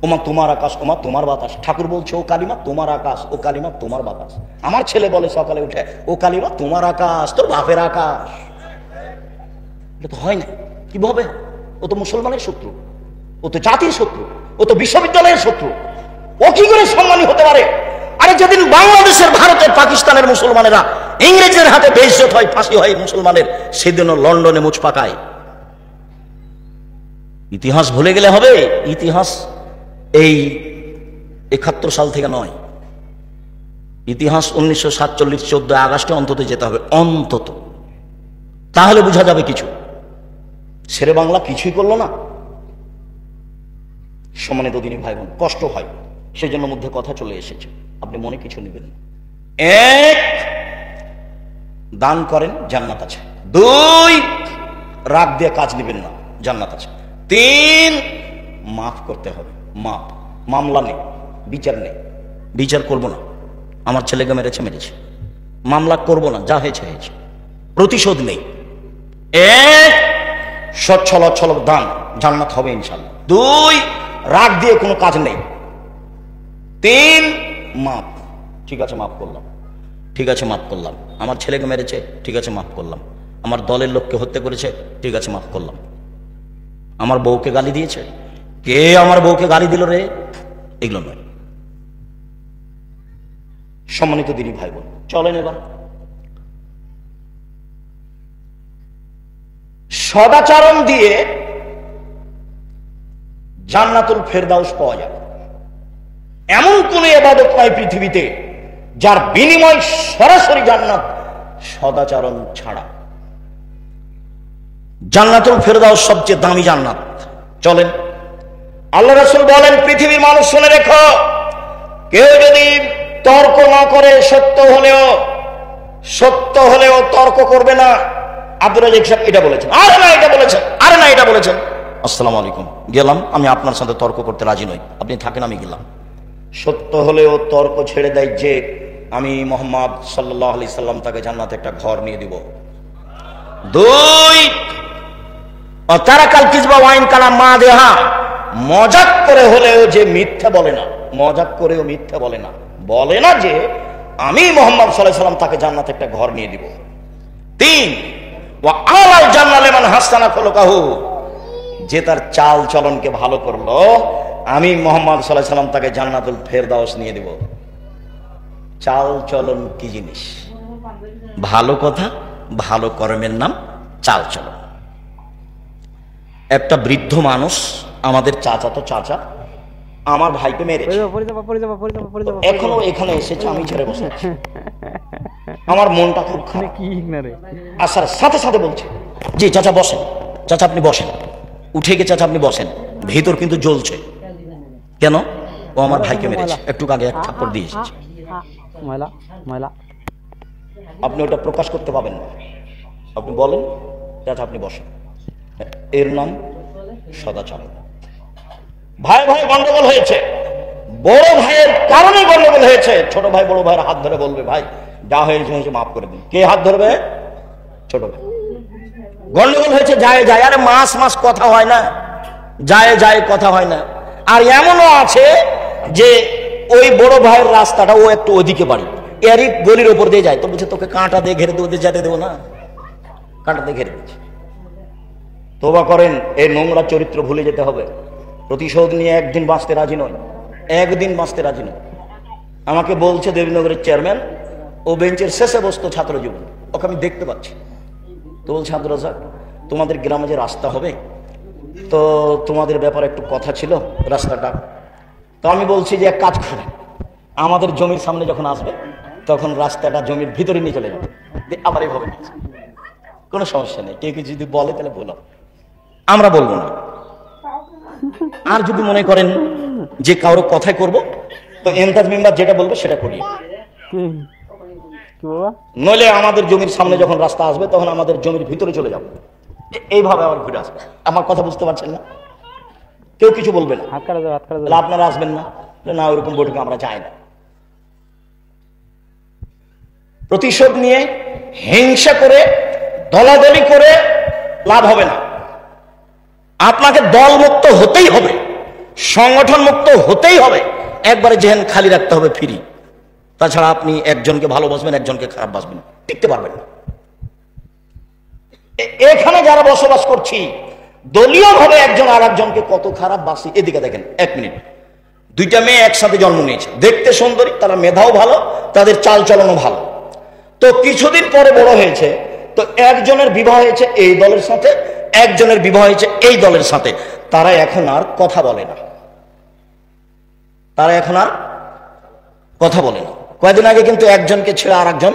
ওমা তোমার আকাশ, ওমা তোমার বাতাস। ঠাকুর বলছে ও কালিমা তোমার আকাশ, ও কালিমা তোমার বাতাস। আমার ছেলে বলে সকালে উঠে ও কালিমা তোমার আকাশ, তোর বাপের আকাশ। এটা তো হয় না। কিভাবে? ও তো মুসলমানের শত্রু, ও তো জাতির শত্রু, ও তো বিশ্ববিদ্যালয়ের শত্রু। ও কি করে সম্মানী হতে পারে? আরে যেদিন বাংলাদেশের, ভারতের, পাকিস্তানের মুসলমানেরা ইংরেজের হাতে বেইজ্জত হয়, ফাঁসি হয় মুসলমানের, সেদিনও লন্ডনে মুচ পাকায়। ইতিহাস ভুলে গেলে হবে? ইতিহাস এই ৭১ সাল থেকে নয়, ইতিহাস 1947 14 আগস্টে অন্তত যেতে হবে, অন্তত। তাহলে বোঝা যাবে কিছু। শেরে বাংলা কিছুই করলো না। সম্মানিত দিনী ভাই বোন, কষ্ট হয়, সেই জন্য মধ্যে কথা চলে এসেছে, আপনি মনে কিছু নেবেন না। এক, দান করেন, জান্নাত আছে। দুই, রাগ দিয়ে কাজ নেবেন না, জান্নাত আছে। তিন, মাফ করতে হবে। মাফ, মামলা নেই, বিচার নেই, বিচার করব না, আমার ছেলেকে মেরেছে মেরেছে, মামলা করব না, যা হয়েছে হয়েছে, প্রতিশোধ নেই। এক, সচ্ছল অচ্ছল দান, জান্নাত হবে ইনশাআল্লাহ। দুই, রাগ দিয়ে কোনো কাজ নেই। তিন, মাফ, ঠিক আছে মাফ করলাম, ঠিক আছে মাফ করলাম। আমার ছেলেকে মেরেছে, ঠিক আছে মাফ করলাম। আমার দলের লোককে হত্যা করেছে, ঠিক আছে মাফ করলাম। আমার বউকে গালি দিয়েছে, কে আমার বউকে গালি দিল রে, এগুলো নয়। সম্মানিত দিনী ভাই বোন, চলেন এবার সদাচরণ দিয়ে জান্নাতুল ফেরদাউস পাওয়া যাবে। এমন কোন ইবাদত নাই পৃথিবীতে যার বিনিময় সরাসরি জান্নাত, সদাচরণ ছাড়া। জান্নাতুল ফেরদাউস সবচেয়ে দামি জান্নাত। চলেন, আল্লাহ রাসূল বলেন, পৃথিবীর মানুষ শুনে রেখো, কেউ যদি তর্ক না করে, সত্য হলেও তর্ক করবে না। আব্দুর রাজ্জাক সাহেব এটা বলেছেন, আরে না এটা বলেছেন, আরে না এটা বলেছেন। আসসালামু আলাইকুম, গেলাম, আমি আপনার সাথে তর্ক করতে রাজি নই, আপনি থাকেন, আমি গেলাম। সত্য হলেও তর্ক ছেড়ে দেয় যে আমি মুহাম্মদ সাল্লাল্লাহু আলাইহি সাল্লাম তাকে জান্নাতে একটা ঘর নিয়ে দিব। দুই, তারাকাল কিযবা ওয়াইন কানা মা দেহা, মজাক করে হলেও যে মিথ্যা বলে না, মজাক করেও মিথ্যা বলে না, বলে না যে আমি মুহাম্মদ সাল্লাল্লাহু আলাইহি সাল্লাম তাকে জান্নাতে একটা ঘর নিয়ে দিব। তিন, ওয়া আলাল জান্নাহ লিমান হাসানা খুলুকাহু, যে তার চাল চলনকে ভালো করলো, আমি মুহাম্মদ সাল্লাল্লাহু আলাইহি সাল্লাম তাকে জান্নাতুল ফেরদাউস নিয়ে দিব। চাল চলন কি জিনিস? ভালো কথা, ভালো কর্মের নাম চাল চলন। একটা বৃদ্ধ মানুষ, আমাদের চাচাতো চাচা, আমার ভাইকে মেরেছে, এখনো এখানে এসেছে, আমি ছেড়ে বসে আছি। আমার মনটা খুব খারাপ। আসার সাথে সাথে বলছে, জি চাচা বসেন, চাচা আপনি বসেন, উঠে গিয়ে চাচা আপনি বসেন। ভেতর কিন্তু জ্বলছে, কেন? ও আমার ভাইকে মেরেছে, একটু আগে এক থাপ্পড় দিয়ে এসেছে। আপনি ওটা প্রকাশ করতে পাবেন না, আপনি বলেন চাচা আপনি বসেন। এর নাম সদাচরণ। ভাই ভাই গন্ডগোল হয়েছে, বড় ভাইয়ের কারণে গন্ডগোল হয়েছে। ছোট ভাই বড় ভাইয়ের হাত ধরে বলবে, ভাই যা হয়েছে হয়েছে মাফ করে দিন। কে হাত ধরবে? ছোট ভাই। গন্ডগোল হয়েছে, যায় যায়, আরে মাস মাস কথা হয় না, যায় যায় কথা হয় না। আর এমনও আছে যে ওই বড় ভাইয়ের রাস্তাটা ও একটু ওদিকে বাড়ি, এরই গলির ওপর দিয়ে যায়, তো বলছে তোকে কাঁটা দিয়ে ঘেরে দেবো, যেতে দেবো না, কাঁটা দিয়ে ঘেরে দিচ্ছে। তোবা করেন, এই নোংরা চরিত্র ভুলে যেতে হবে। প্রতিশোধ নিয়ে একদিন বাঁচতে রাজি নয়, একদিন বাঁচতে রাজি নয়। আমাকে বলছে দেবীনগরের চেয়ারম্যান, ও বেঞ্চের শেষে বসতো ছাত্র জীবন, ওকে আমি দেখতে পাচ্ছি। তো বলছে, আব্দুর রাজ্জাক তোমাদের গ্রামে যে রাস্তা হবে, তো তোমাদের ব্যাপারে একটু কথা ছিল রাস্তাটা। তো আমি বলছি যে এক কাজ করে, আমাদের জমির সামনে যখন আসবে তখন রাস্তাটা জমির ভিতরে নিয়ে চলে যাবে, আবার এইভাবে কোনো সমস্যা নেই। কেউ যদি বলে তাহলে বলো, আমরা বলবো না। আর যদি মনে করেন যে কারো কথাই করব, তো এমতাজ মেম্বার যেটা বলবে সেটা করি, নইলে আমাদের জমির সামনে যখন রাস্তা আসবে তখন আমাদের জমির ভিতরে চলে যাবো, এইভাবে আবার ঘুরে আসবে। আমার কথা বুঝতে পারছেন না? কেউ কিছু বলবে না, আপনারা আসবেন না, না ওইরকম বৈঠকে আমরা চাই না। প্রতিশোধ নিয়ে হিংসা করে দলাদলি করে লাভ হবে না। আপনাকে দলমুক্ত হতেই হবে, সংগঠন মুক্ত হতেই হবে, একবারে জেহেন খালি রাখতে হবে ফ্রি। তাছাড়া আপনি একজনকে ভালোবাসবেন, একজনকে খারাপ বাসবেন, টিকতে পারবেন না। এখানে যারা বসবাস করছি, দলীয় ভাবে একজন আর একজনকে কত খারাপ বাসি। এদিকে দেখেন, 1 মিনিট, দুইটা মেয়ে একসাথে জন্ম নিয়েছে, দেখতে সুন্দরী, তারা মেধাও ভালো, তাদের চাল চলনও ভালো। তো কিছুদিন পরে বড় হয়েছে, তো একজনের বিবাহ হয়েছে এই দলের সাথে, একজনের বিবাহ হয়েছে এই দলের সাথে। তারা এখন আর কথা বলে না, তারা এখন আর কথা বলে না। কয়েকদিন আগে কিন্তু একজনকে ছেড়ে আর একজন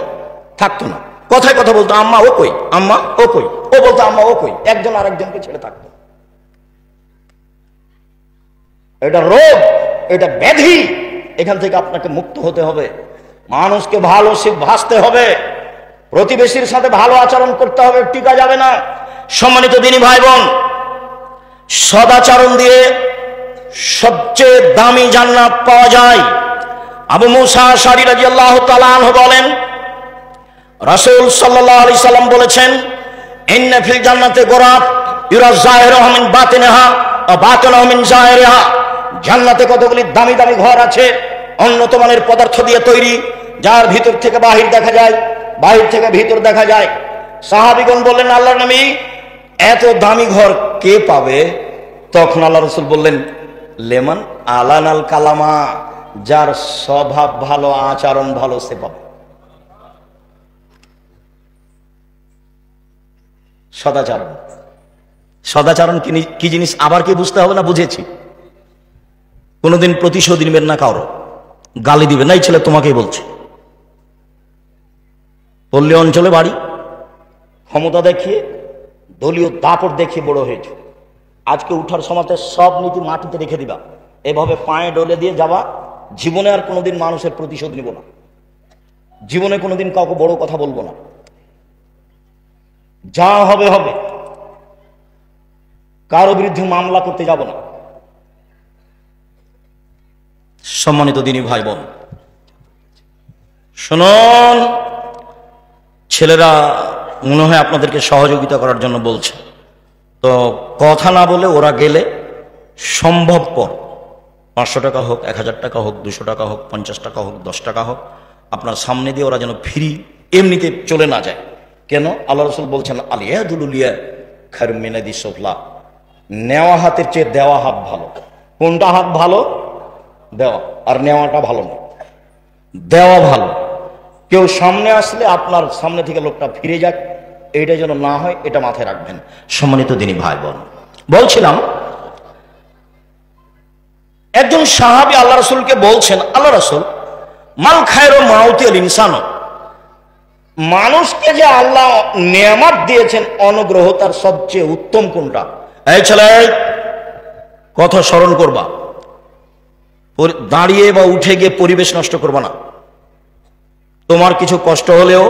থাকতো না, কথায় কথা বলতো, আম্মা ও কই, আম্মা ও কই, ও বলতো আম্মা ও কই, একজন আর একজনকে ছেড়ে থাকতো। এটা রোগ, এটা ব্যাধি, এখান থেকে আপনাকে মুক্ত হতে হবে। মানুষকে ভালো ভাসতে হবে, প্রতিবেশীর সাথে ভালো আচরণ করতে হবে, টিকা যাবে না। সম্মানিত দিনী ভাই বোন, সদাচরণ দিয়ে সবচেয়ে দামি জান্নাত পাওয়া যায়। আবু মুসা আশআরী রাদিয়াল্লাহু তাআলা আনহু বলেন, রাসূল সাল্লাল্লাহু আলাইহি সাল্লাম বলেছেন, ইন্না ফিল জান্নাতি গুরাফ ইউরা যাহিরুহা মিন বাতিনিহা ওয়া বাতিনুহা মিন যাহিরিহা। জান্নাতে কতগুলি দামি দামি ঘর আছে, উন্নত মানের পদার্থ দিয়ে তৈরি, যার ভিতর থেকে বাহির দেখা যায়, বাহির থেকে ভিতর দেখা যায়। সাহাবীগণ বললেন, আল্লাহর নবী, এত দামি ঘর কে পাবে? তখন আল্লাহ রাসূল বললেন, লেমান আলানাল কালামা, যার স্বভাব ভালো, আচরণ ভালো, সে পাবে। সদাচরণ, সদাচরণ কি জিনিস আবার কি বুঝতে হবে না? বুঝেছি। কোনোদিন প্রতিশোধ নেবেন না, কারো গালি দিবেন না, এই ছেলে তোমাকেই বলছে। পল্লী অঞ্চলে বাড়ি, ক্ষমতা দেখিয়ে, দলীয় দাপট দেখিয়ে বড় হয়েছে। আজকে উঠার সময়তে সব নীতি মাটিতে রেখে দিবা, এভাবে পায়ে ডলে দিয়ে যাবা। জীবনে আর কোনোদিন মানুষের প্রতিশোধ নিব না, জীবনে কোনোদিন কাউকে বড় কথা বলবো না, যা হবে হবে, কারো বিরুদ্ধে মামলা করতে যাব না। সম্মানিত দিনী ভাই বোন, শুনুন, ছেলেরা মনে হয় আপনাদেরকে সহযোগিতা করার জন্য বলছে, তো কথা না বলে ওরা গেলে সম্ভবপর 500 টাকা হোক, 1000 টাকা হোক, 200 টাকা হোক, 50 টাকা হোক, 10 টাকা হোক, আপনার সামনে দিয়ে ওরা যেন ফ্রি এমনিতে চলে না যায়। কেন? আল্লাহ রাসূল বলছেন, আলিয়াদুলিয়া খায়রুম মিনাদি সুফলা, নেওয়া হাতের চেয়ে দেওয়া হাত ভালো। কোনটা হাত ভালো? দেওয়া, আর নেওয়াটা ভালো না, দেওয়া ভালো। কেউ সামনে আসলে আপনার সামনে থেকে লোকটা ফিরে যাক, এইটা যেন না হয়, এটা মাথায় রাখবেন। সম্মানিত দিনী ভাই বোন, বলছিলাম, একজন সাহাবী আল্লাহ রাসূলকে বলছেন, আল্লাহ রাসূল, মাল খায়রু মাউতি আল ইনসান, মানুষকে যে আল্লাহ নেয়ামত দিয়েছেন, অনুগ্রহ, তার সবচেয়ে উত্তম কোনটা? এই ছেলে, কথা স্মরণ করবা, দাঁড়িয়ে বা উঠে গিয়ে পরিবেশ নষ্ট করবা না। তোমার কিছু কষ্ট হলেও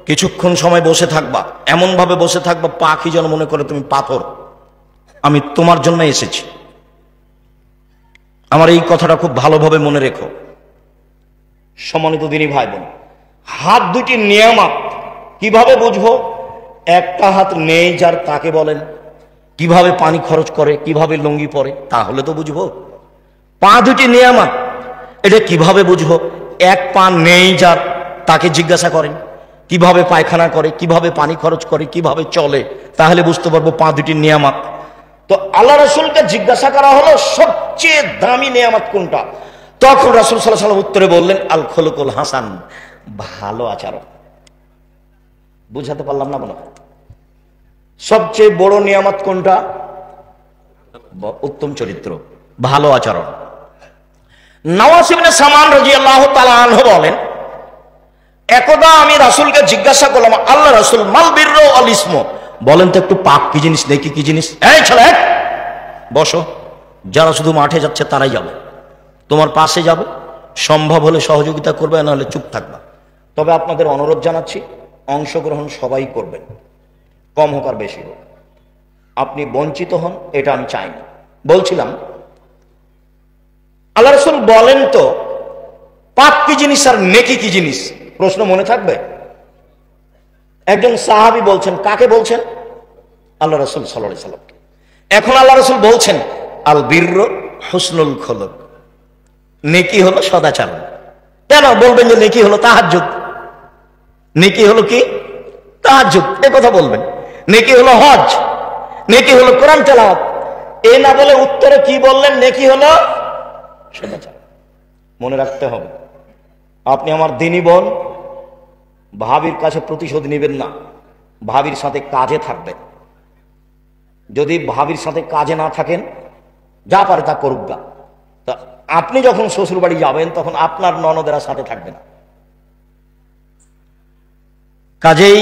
কিছুক্ষণ সময় বসে থাকবা, এমন ভাবে বসে থাকবা পাখি যেন মনে করে তুমি পাথর, আমি তোমার জন্য এসেছি। আমার এই কথাটা খুব ভালোভাবে মনে রেখো। সম্মানিত দিনী ভাই বোন, হাত দুটি নিয়ামত কিভাবে বুঝবো? একটা হাত নেই যার, তাকে বলেন কিভাবে পানি খরচ করে, কিভাবে লুঙ্গি পরে, তাহলে তো বুঝবো। পা দুটি নিয়ামত, এটা কিভাবে বুঝবো? এক পা নেই যার, তাকে জিজ্ঞাসা করেন কিভাবে পায়খানা করে, কিভাবে পানি খরচ করে, কিভাবে চলে, তাহলে বুঝতে পারবো পা দুটি নিয়ামত। তো আল্লাহ রাসূলকে জিজ্ঞাসা করা হলো সবচেয়ে দামি নিয়ামত কোনটা? তখন রাসূল সাল্লাল্লাহু আলাইহি ওয়াসাল্লাম উত্তরে বললেন, আল খুলুকুল হাসান, ভালো আচরণ। বুঝাতে পারলাম না মনে হয়? সবচেয়ে বড় নিয়ামত কোনটা? উত্তম চরিত্র, ভালো আচরণ। নওয়াস ইবনে সামান রাদিয়াল্লাহু তাআলা আনহু বলেন, একদা আমি রাসূলকে জিজ্ঞাসা করলাম, আল্লাহ রাসূল, মাল বিররু আল ইসমু, বলেন তো একটু পাপ কি জিনিস, নেকি কি জিনিস? এই ছেলে, বসো, যারা শুধু মাঠে যাচ্ছে তারাই যাবে, তোমার পাশে যাবে, সম্ভব হলে সহযোগিতা করবে, না হলে চুপ থাকবা। তবে আপনাদের অনুরোধ জানাচ্ছি, অংশগ্রহণ সবাই করবেন, কম হোক আর বেশি হোক, আপনি বঞ্চিত হন এটা আমি চাই না। বলছিলাম, আল্লাহ রাসূল বলেন তো পাপ কি জিনিস আর নেকি কি জিনিস? প্রশ্ন মনে থাকবে? একজন সাহাবী বলছেন, কাকে বলছেন? আল্লাহ রাসূল সাল্লাল্লাহু আলাইহি ওয়াসাল্লাম। এখন আল্লাহ রাসূল বলছেন, আল বিররু হুসনুল খুলুক, নেকি হলো সদাচরণ। কেন বলবেন যে নেকি হলো তাহাজ্জুদ? নেকি হলো কি? তাহাজ্জুদ, এ কথা বলবেন। নেকি হলো হজ, নেকি হলো কোরআন তেলাওয়াত। এ না বলে উত্তরে কি বললেন? নেকি হলো সদাচরণ। মনে রাখতে হবে, আপনি আমার দিনী বোন, ভাবির কাছে প্রতিশোধ নেবেন না, ভাবির সাথে কাজে থাকবেন। যদি ভাবির সাথে কাজে না থাকেন, যা পারে তা করুক গা। তা আপনি যখন শ্বশুর বাড়ি যাবেন তখন আপনার ননদেরা সাথে থাকবে না। কাজেই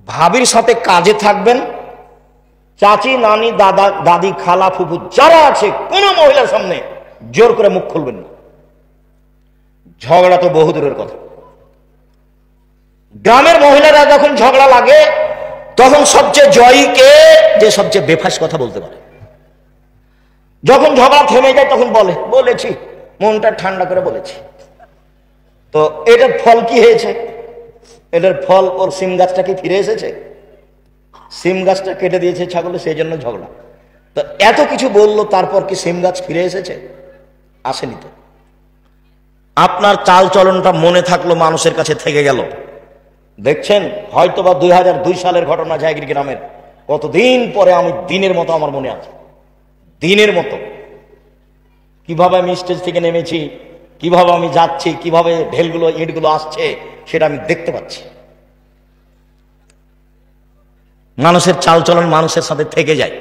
ভাবির সাথে কাজে থাকবেন। চাচি, নানি, দাদা, দাদি, খালা, ফুফু যারা আছে, কোন মহিলার সামনে জোর করে মুখ খুলবেন না। ঝগড়া তো বহু দূরের কথা। গ্রামের মহিলারা যখন ঝগড়া লাগে তখন সবচেয়ে জয়ী কে? যে সবচেয়ে বেফাস কথা বলতে পারে। যখন ঝগড়া থেমে যায় তখন বলেছি, মনটা ঠান্ডা করে বলেছি। তো এটার ফল কি হয়েছে? এটার ফল ওর সিম গাছটাকে ফিরে এসেছে। সিম গাছটা কেটে দিয়েছে ছাগলে, সেই জন্য ঝগড়া। তো এত কিছু বললো, তারপর কি সিম গাছ ফিরে এসেছে? আসেনি তো। আপনার চাল চলনটা মনে থাকলো, মানুষের কাছে থেকে গেল। দেখছেন হয়তোবা 2002 সালের ঘটনা, জায়গির গ্রামের। কতদিন পরে আমি দিনের মতো আমার মনে আছে, দিনের মতো কিভাবে আমি স্টেজ থেকে নেমেছি, কিভাবে আমি যাচ্ছি, কিভাবে ঢেলগুলো ইটগুলো আসছে, সেটা আমি দেখতে পাচ্ছি। মানুষের চাল চলন মানুষের সাথে থেকে যায়।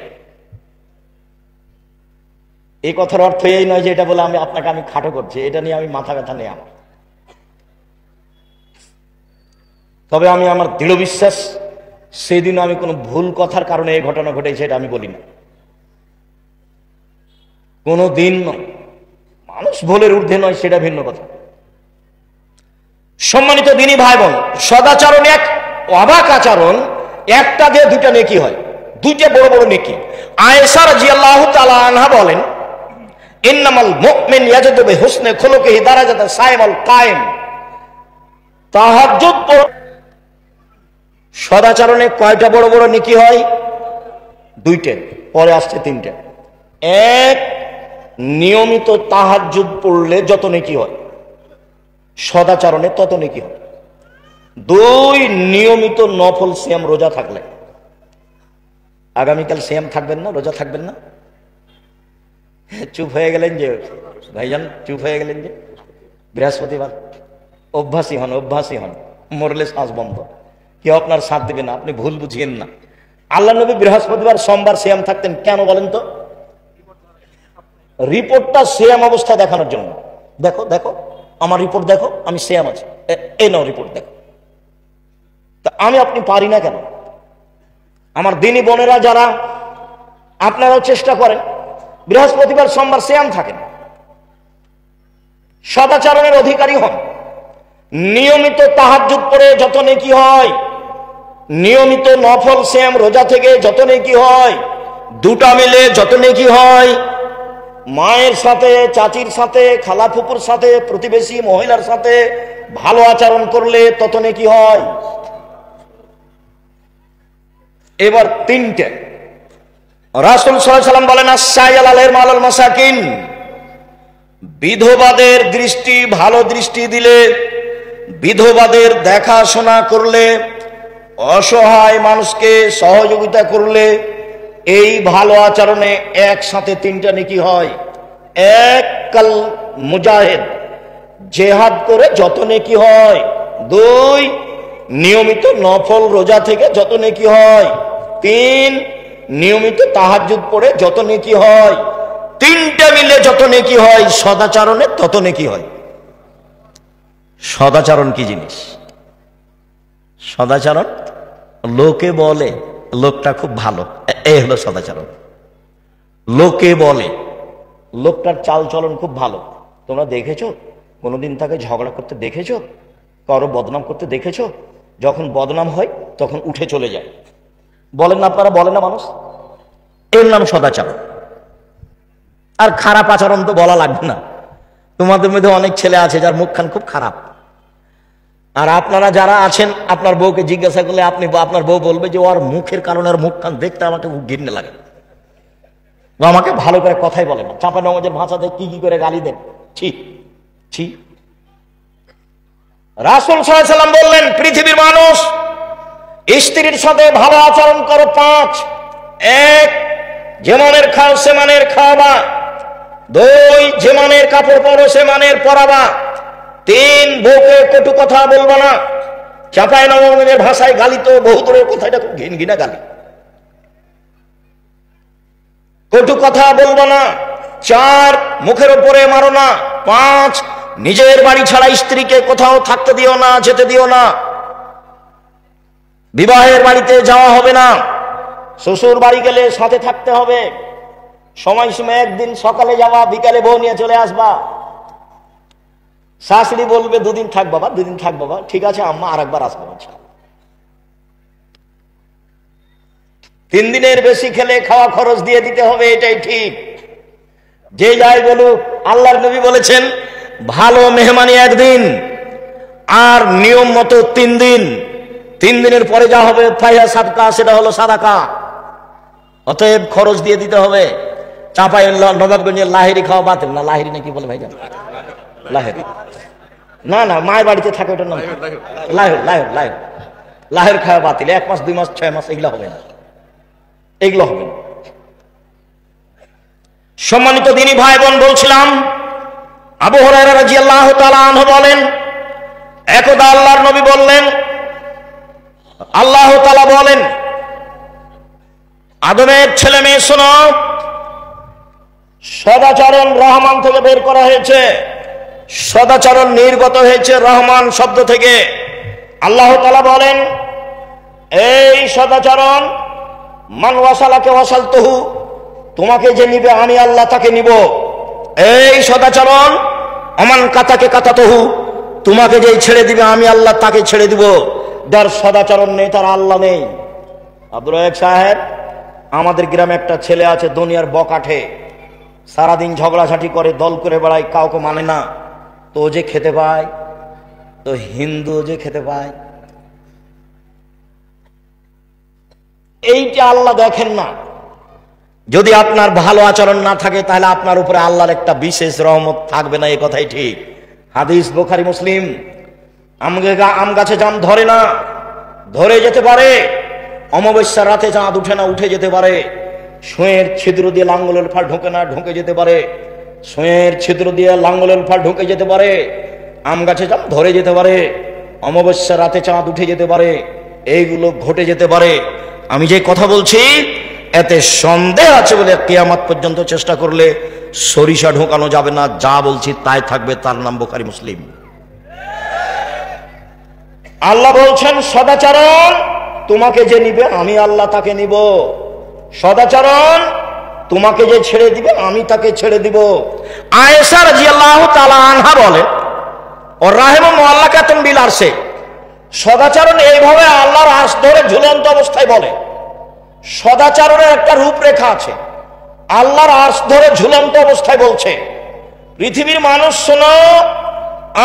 এই কথার অর্থ এই নয় যে এটা বলে আপনাকে আমি খাটো করছি, এটা নিয়ে আমি মাথা ব্যথা নেই আমার। তবে আমি আমার দৃঢ় বিশ্বাস, সেদিন আমি কোনো ভুল কথার কারণে এই ঘটনা ঘটেছে এটা আমি বলি না, কোনো দিন নয়। মানুষ ভুলের ঊর্ধ্বে নয়, সেটা ভিন্ন কথা। সম্মানিত দিনী ভাই বোন, সদাচরণ এক অবাক আচরণ। একটা দিয়ে দুটা নেকি হয়, দুইটা বড় বড় নেকি। আয়েশা রাদিয়াল্লাহু তাআলা আনহা বলেন, ইন্নামাল মুমিন ইয়াজিদু বিহুসনি খুলুকিহি দারাজাতাস সাইমাল কায়েম। তাহাজ্জুদ সদাচরণে কয়টা বড় বড় নেকি হয়? দুইটা, পরে আসছে তিনটা। এক, নিয়মিত তাহাজ্জুদ পড়লে যত নেকি হয়, সদাচরণে তত নেকি হয়। দুই, নিয়মিত নফল সিয়াম রোজা থাকলে। আগামীকাল সিয়াম থাকবেন না, রোজা থাকবেন না? চুপ হয়ে গেলেন যে ভাইজান, চুপ হয়ে গেলেন যে। বৃহস্পতিবার অভ্যাসী হন, অভ্যাসী হন, মরলে শ্বাস বন্ধ। কেউ আপনার সাথ দেবে না, আপনি ভুল বুঝিয়েন না। আল্লাহ নবী বৃহস্পতিবার সোমবার সিয়াম থাকতেন, কেন বলেন তো? রিপোর্টটা সিয়াম অবস্থা দেখানোর জন্য। দেখো দেখো আমার রিপোর্ট দেখো, আমি সিয়াম আছি, এই নাও রিপোর্ট দেখো। তা আমি আপনি পারি না কেন? আমার দিনী বোনেরা যারা, আপনারাও চেষ্টা করেন, বৃহস্পতিবার সোমবার সিয়াম থাকেন, সদাচরণের অধিকারী হন। নিয়মিত তাহাজ্জুদ পড়ে যত নেকি হয়, নিয়মিত নফল সিয়াম রোজা থেকে যত নেকি হয়, দুটা মিলে যত নেকি হয়, মায়ের সাথে, চাচির সাথে, খালা ফুপুর সাথে, প্রতিবেশী মহিলার সাথে ভালো আচরণ করলে তত নেকি হয়। এবার তিনটে। রাসূল সাল্লাল্লাহু আলাইহি ওয়াসাল্লাম বলেন, আস-সাইল আলাল মালাল মাসাকিন। বিধবাদের দৃষ্টি, ভালো দৃষ্টি দিলে, বিধবাদের দেখাশোনা করলে, অসহায় মানুষকে সহযোগিতা করলে, এই ভালো আচরণে একসাথে তিনটা নেকি হয়। এক, কাল মুজাহিদ, জেহাদ করে যত নেকি হয়। দুই, নিয়মিত নফল রোজা থেকে যত নেকি হয়। তিন, নিয়মিত তাহাজ্জুদ পড়ে যত নেকি হয়। তিনটা মিলে যত নেকি হয়, সদাচরণে তত নেকি হয়। সদাচরণ কি জিনিস? সদাচরণ লোকে বলে লোকটা খুব ভালো, এই হলো সদাচরণ। লোকে বলে লোকটার চাল চলন খুব ভালো। তোমরা দেখেছো কোনোদিন তাকে ঝগড়া করতে দেখেছো? কারো বদনাম করতে দেখেছো? যখন বদনাম হয় তখন উঠে চলে যায়। বলেন না আপনারা? বলেন না মানুষ? এর নাম সদাচরণ। আর খারাপ আচরণ তো বলা লাগবে না। তোমাদের মধ্যে অনেক ছেলে আছে যার মুখখান খুব খারাপ। আর আপনারা যারা আছেন, আপনার বউকে জিজ্ঞাসা করলে আপনার বউ বলবে যে ওর মুখের কারণে, আর মুখখান দেখতে আমাকে ঘৃণা লাগে। আমাকে ভালো করে কথাই বলে না, চাঁপাইনবাবগঞ্জের ভাষাতে কি কি করে গালি দেন, ছি ছি। রাসূল সাল্লাল্লাহু আলাইহি ওয়াসাল্লাম বললেন, পৃথিবীর মানুষ স্ত্রীর সাথে ভালো আচরণ করো 5। 1, যে মানের খাও সে মানের খাওয়াবা। 2, যে মানের কাপড় পরো সে মানের পরাবা। 3, বউকে কটু কথা বলবা না। চাঁপাইনবাবগঞ্জের ভাষায় গালি তো বহু দূরের কথা, এটা খুব ঘিনঘিনা গালি। কটু কথা বলবো না। 4, মুখের উপরে মারো না। 5, নিজের বাড়ি ছাড়া স্ত্রীকে কোথাও থাকতে দিও না, যেতে দিও না। বিবাহের বাড়িতে যাওয়া হবে না। শ্বশুর বাড়ি গেলে সাথে থাকতে হবে। সময়সীমা একদিন সকালে যাওয়া, বিকালে বউ নিয়ে চলে আসবা। শাশুড়ি বলবে 2 দিন থাক বাবা, 2 দিন থাক বাবা, ঠিক আছে আম্মা, আর একবার আসবো। 3 দিনের বেশি খেলে খাওয়া খরচ দিয়ে দিতে হবে, এটাই ঠিক। যে যাই বলুক, আল্লাহর নবী বলেছেন ভালো মেহমানি 1 দিন, আর নিয়ম মতো 3 দিন। 3 দিনের পরে যা হবে ফাইয়া সাদকা, সেটা হলো সাদাকা। অতএব খরচ দিয়ে দিতে হবে। চাঁপাইনবাবগঞ্জের লাহিরি খাওয়া বাতিল না। লাহিরি নাকি বলে ভাই, লাহিরি না, না মায়ের বাড়িতে থাকে ওটার নাম লাহির। লাহির লাহির লাহির খাওয়া বাতিল। 1 মাস 2 মাস 6 মাস এগুলো হবে না, এগুলো হবে না। সম্মানিত দিনী ভাই বোন, বলছিলাম আবু হুরায়রা রাদিয়াল্লাহু তাআলা আনহু বলেন, একদা আল্লাহর নবী বললেন, আল্লাহ তাআলা বলেন, আদমের ছেলে মেয়ে শোনো, সদাচরণ রহমান থেকে বের করা হয়েছে। সদাচরণ নির্গত হয়েছে রহমান শব্দ থেকে। আল্লাহ তাআলা বলেন, এই সদাচরণ মান ওয়াসালাকে ওয়াসালতুহু, তোমাকে যে নিবে আমি আল্লাহ তাকে নিব। এই সদাচরণ অমান কাতাকে কাতাতুহু, তোমাকে যে ছেড়ে দিবে আমি আল্লাহ তাকে ছেড়ে দিব। যার সদাচরণ নেই তার আল্লাহ নেই। আব্দুর রাজ্জাক সাহেব, আমাদের গ্রামে একটা ছেলে আছে দুনিয়ার বকাঠে, সারাদিন ঝগড়াঝাটি করে, দল করে বেড়ায়, কাউকে মানে না। তো যে খেতে পায়, তো হিন্দু যে খেতে পায়, এইটা আল্লাহ দেখেন না। যদি আপনার ভালো আচরণ না থাকে তাহলে আপনার উপরে আল্লাহর একটা বিশেষ রহমত থাকবে না, এই কথাই ঠিক। হাদিস বুখারী মুসলিম। আম গাছে জাম ধরে না, ধরে যেতে পারে। অমাবস্যার রাতে চাঁদ উঠে না, উঠে যেতে পারে। সুঁয়ের ছিদ্র দিয়ে লাঙ্গলের ফাল ঢোকে না, ঢোকে যেতে পারে। সুঁয়ের ছিদ্র দিয়ে লাঙ্গলের ফাল ঢোকে যেতে পারে। আম গাছে জাম ধরে যেতে পারে। অমাবস্যার রাতে চাঁদ উঠে যেতে পারে। এইগুলো ঘটে যেতে পারে। আমি যে কথা বলছি এতে সন্দেহ আছে বলে কিয়ামত পর্যন্ত চেষ্টা করলে সরিষা ঢোকানো যাবে না। যা বলছি তাই থাকবে, তার নাম বুখারী মুসলিম। আল্লাহ বলছেন, সদাচরণ তোমাকে যে নিবে আমি আল্লাহ তাকে নিব। সদাচরণ তোমাকে যে ছেড়ে দিবে আমি তাকে ছেড়ে দিব। আয়েশা রাদিয়াল্লাহু তাআলা আনহা বলে, ও রাহিমা মুআল্লাকাতুন বিল আরশে, সদাচরণ এইভাবে আল্লাহর আরশ ধরে ঝুলন্ত অবস্থায় বলে। সদাচরণের একটা রূপরেখা আছে। আল্লাহর আরশ ধরে ঝুলন্ত অবস্থায় বলছে, পৃথিবীর মানুষ শোনো,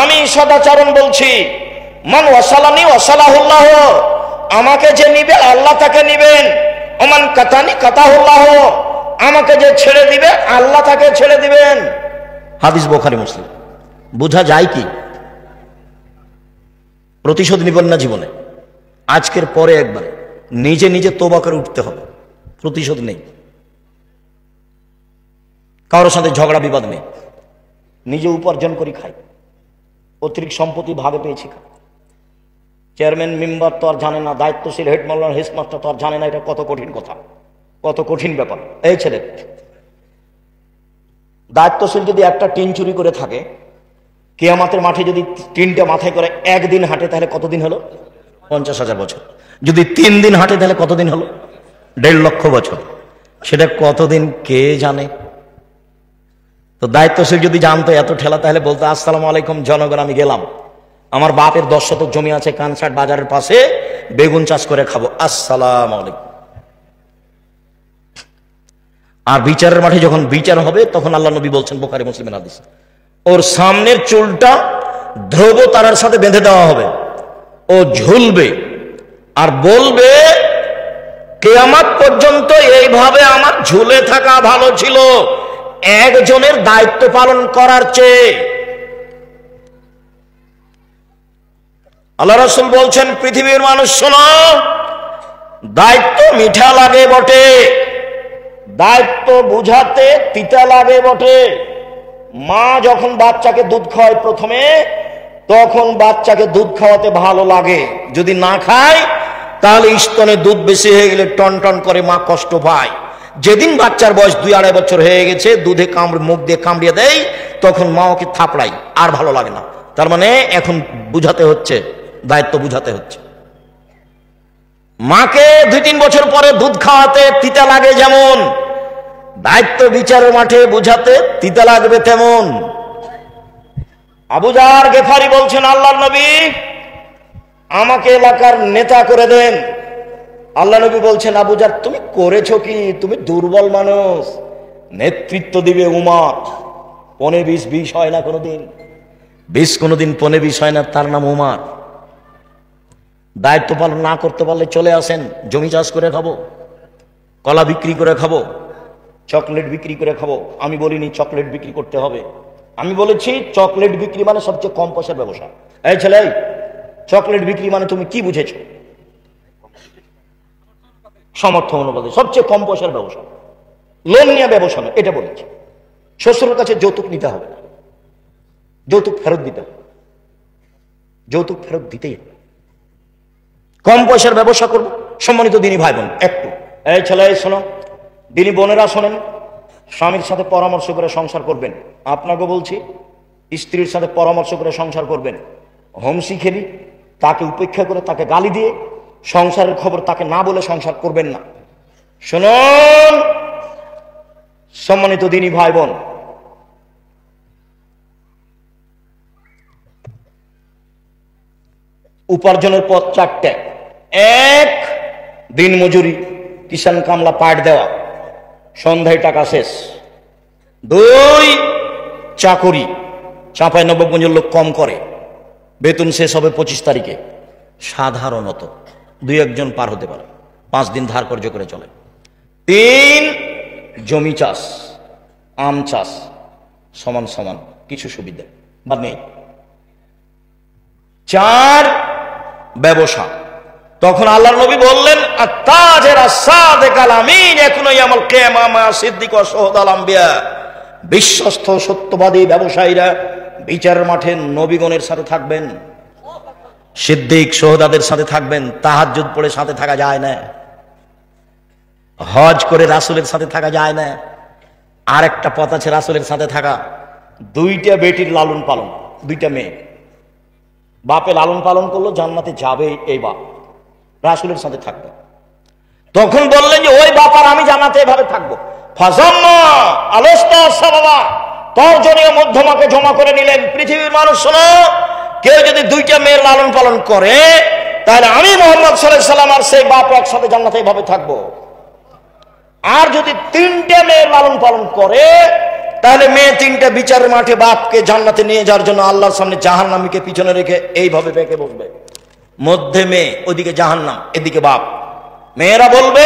আমি সদাচরণ বলছি। মান ওয়াসালানি ওয়াসালাহুল্লাহ, আমাকে যে নিবে আল্লাহ তাকে নিবেন। ওমান কাতানি কাতাহুল্লাহ, আমাকে যে ছেড়ে দিবে আল্লাহ তাকে ছেড়ে দিবেন। হাদিস বুখারী মুসলিম। বোঝা যায় কি? প্রতিশোধ নিবেন না জীবনে। আজকের পরে একবারে নিজে নিজে তওবা করে উঠতে হবে। প্রতিশোধ নেই, কারোর সাথে ঝগড়া বিবাদ নেই। নিজে উপার্জন করি খাই, অতিরিক্ত সম্পত্তি ভাগে পেয়েছি খাই। চেয়ারম্যান মেম্বার তো আর জানে না, দায়িত্বশীল হেড মাওলানা হেডমাস্টার তো আর জানে না এটা কত কঠিন কথা, কত কঠিন ব্যাপার। এই ছেলে দায়িত্বশীল যদি একটা টিন চুরি করে থাকে, কিয়ামতের মাঠে যদি টিনটা মাথায় করে একদিন হাঁটে তাহলে কতদিন হলো? 50,000 বছর। যদি 3 দিন হাঁটে তাহলে কতদিন হলো? 1.5 লক্ষ বছর। সেটা কতদিন কে জানে? তো দায়িত্বশীল যদি জানতো এত ঠেলা, তাহলে বলতো, আসসালামু আলাইকুম জনগণ, আমি গেলাম, আমার বাপের 10 শতক জমি আছে কানসাট বাজারের পাশে, বেগুন চাষ করে খাবো, আসসালামু আলাইকুম। আর বিচারের মাঠে যখন বিচার হবে তখন আল্লাহ নবী বলছেন, বুখারী মুসলিমের হাদিস, ওর সামনের চুলটা ধ্রুব তারার সাথে বেঁধে দেওয়া হবে, ও ঝুলবে আর বলবে, কিয়ামত পর্যন্ত এইভাবে আমার ঝুলে থাকা ভালো ছিল একজনের দায়িত্ব পালন করার চেয়ে। আল্লাহ রাসূল বলছেন, পৃথিবীর মানুষ শোনো, দায়িত্ব মিঠা লাগে বটে, দায়িত্ব বুঝাতে তিতা লাগে বটে। মা যখন বাচ্চাকে দুধ খাওয়ায় প্রথমে, তখন বাচ্চাকে দুধ খাওয়াতে ভালো লাগে। যদি না খায় তাহলে স্তনে দুধ বেশি হয়ে গেলে টন টন করে মা কষ্ট পায়। যেদিন বাচ্চার বয়স 2-2.5 বছর হয়ে গেছে, দুধে মুখ দিয়ে কামড়িয়ে দেয়, তখন মা ওকে থাপড়াই, আর ভালো লাগে না। তার মানে এখন বুঝাতে হচ্ছে, দায়িত্ব বুঝাতে হচ্ছে। মাকে 2-3 বছর পরে দুধ খাওয়াতে তিতা লাগে যেমন, দায়িত্ব বিচারের মাঠে বুঝাতে তিতা লাগবে তেমন। আবু যার গেফারি বলছেন, আল্লাহর নবী আমাকে এলাকার নেতা করে দেন। আল্লাহ নবী বলছেন, আবু যার তুমি করেছো কি? তুমি দুর্বল মানুষ, নেতৃত্ব দিবে উমর। 15-20 হয় না কোনোদিন, 20 কোনোদিন 15-20 হয় না, তার নাম উমর। দায়িত্ব পালন না করতে পারলে চলে আসেন, জমি চাষ করে খাবো, কলা বিক্রি করে খাবো, চকলেট বিক্রি করে খাবো। আমি বলিনি চকলেট বিক্রি করতে হবে, আমি বলেছি চকলেট বিক্রি মানে সবচেয়ে কম পয়সার ব্যবসা। এই ছেলে, চকলেট বিক্রি মানে তুমি কি বুঝেছো? সামর্থ্য অনুপাতে সবচেয়ে কম পয়সার ব্যবসা, লোন নিয়ে ব্যবসা না, এটা বলেছি। শ্বশুরের কাছে যৌতুক নিতে হবে না, যৌতুক ফেরত দিতে হবে, যৌতুক ফেরত দিতেই হবে। কম পয়সার ব্যবসা করবো। সম্মানিত দিনী ভাই বোন, একটু এই ছেলে শোনো, দিনী বোনেরা শোনেন, স্বামীর সাথে পরামর্শ করে সংসার করবেন। আপনাকে বলছি, স্ত্রীর সাথে পরামর্শ করে সংসার করবেন। হোমসি খেলি, তাকে উপেক্ষা করে, তাকে গালি দিয়ে সংসারের খবর তাকে না বলে সংসার করবেন না। শুনুন সম্মানিত দিনী ভাই বোন, উপার্জনের পথ 4টে। 1, দিন মজুরি, কিষান কামলা পাট দেওয়া, সন্ধ্যায় টাকা শেষ। 2, চাকরি, চাঁপাই নবাবগঞ্জের লোক কম করে, বেতন শেষ হবে 25 তারিখে, সাধারণত 2-1 জন পার হতে পারে, 5 দিন ধার কর্য করে চলে। 3, জমি চাষ, আম চাষ, সমান সমান কিছু সুবিধা বা নেই। 4, ব্যবসা। তখন আল্লাহর নবী বললেন, আত্তাজির আস-সাদিকাল আমিন ইয়াকুনু ইয়াউমাল কিয়ামা মা সিদ্দিক ওয়া শুহাদাল আম্বিয়া। বিশ্বস্ত সত্যবাদী ব্যবসায়ীরা বিচারের মাঠে নবীগণের সাথে থাকবেন, সিদ্দিক শুহাদাদের সাথে থাকবেন। তাহাজ্জুদ পড়ে সাথে থাকা যায় না, হজ করে রাসূলের সাথে থাকা যায় না। আর একটা পথ আছে রাসূলের সাথে থাকা, 2টা বেটির লালন পালন, 2টা মেয়ে, বাপে লালন পালন করলো, জান্নাতে যাবে এই বাপ, রাসূলের সাথে থাকবে। তখন বললেন যে ওই বাপ আর আমি জান্নাতে এভাবে থাকবো। ফাজাম্মা আলাস্তা সাবাবা, তর্জনীয় মধ্যমাকে জমা করে নিলেন। পৃথিবীর মানুষ শোনো, কেউ যদি 2টা মেয়ের লালন পালন করে, তাহলে আমি মুহাম্মদ সাল্লাল্লাহু আলাইহি ওয়াসাল্লাম আর সেই বাপ একসাথে জান্নাতে এভাবে থাকবো। আর যদি 3টে মেয়ের লালন পালন করে, তাহলে মেয়ে 3টা বিচারের মাঠে বাপকে জান্নাতে নিয়ে যাওয়ার জন্য আল্লাহর সামনে জাহান্নামীকে পিছনে রেখে এইভাবে বেঁকে বসবে। মধ্যে মেয়ে, ওদিকে জাহান্নাম, এদিকে বাপ। মেয়েরা বলবে